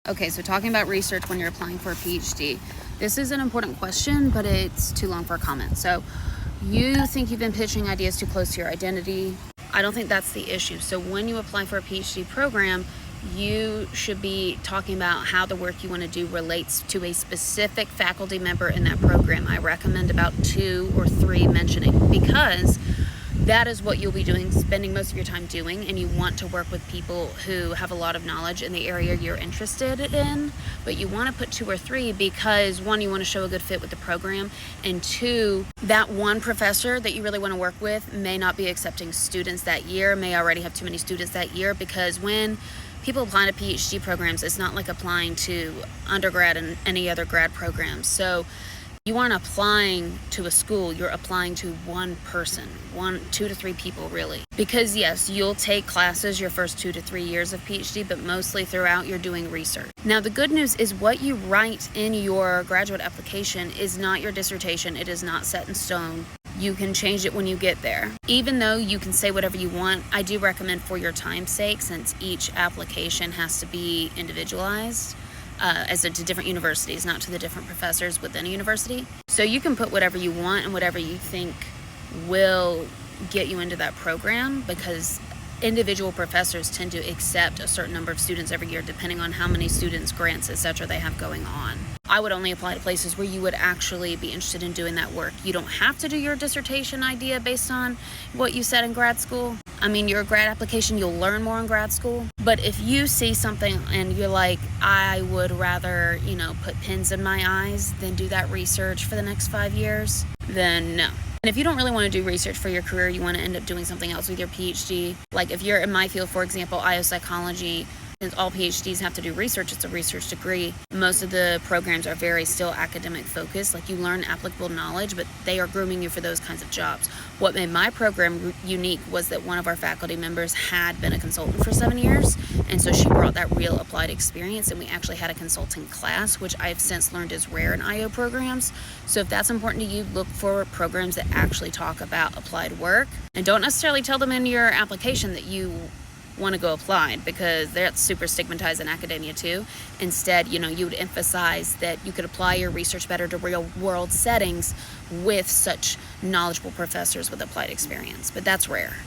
Okay, so talking about research when you're applying for a PhD. This is an important question, but it's too long for a comment. So you think you've been pitching ideas too close to your identity. I don't think that's the issue. So when you apply for a PhD program, you should be talking about how the work you want to do relates to a specific faculty member in that program. I recommend about 2 or 3 mentioning, because that is what you'll be doing, spending most of your time doing, and you want to work with people who have a lot of knowledge in the area you're interested in. But you want to put 2 or 3 because 1, you want to show a good fit with the program, and 2, that one professor that you really want to work with may not be accepting students that year, may already have too many students that year, because when people apply to PhD programs, it's not like applying to undergrad and any other grad programs. So you aren't applying to a school, you're applying to one person, 2 to 3 people really. Because yes, you'll take classes your first 2 to 3 years of PhD, but mostly throughout you're doing research. Now the good news is what you write in your graduate application is not your dissertation, it is not set in stone. You can change it when you get there. Even though you can say whatever you want, I do recommend for your time's sake, since each application has to be individualized, to different universities, not to the different professors within a university. So you can put whatever you want and whatever you think will get you into that program, because individual professors tend to accept a certain number of students every year depending on how many students, grants, etc. they have going on. I would only apply to places where you would actually be interested in doing that work. You don't have to do your dissertation idea based on what you said in grad school. I mean, your grad application, you'll learn more in grad school. But if you see something and you're like, I would rather, put pins in my eyes than do that research for the next 5 years, then no. And if you don't really want to do research for your career, you want to end up doing something else with your PhD. Like if you're in my field, for example, IO psychology, since all PhDs have to do research, it's a research degree. Most of the programs are very still academic focused. Like you learn applicable knowledge, but they are grooming you for those kinds of jobs. What made my program unique was that one of our faculty members had been a consultant for 7 years. And so she brought that real applied experience, and we actually had a consulting class, which I've since learned is rare in IO programs. So if that's important to you, look for programs that actually talk about applied work, and don't necessarily tell them in your application that you want to go applied, because that's super stigmatized in academia too. Instead, you would emphasize that you could apply your research better to real world settings with such knowledgeable professors with applied experience, but that's rare.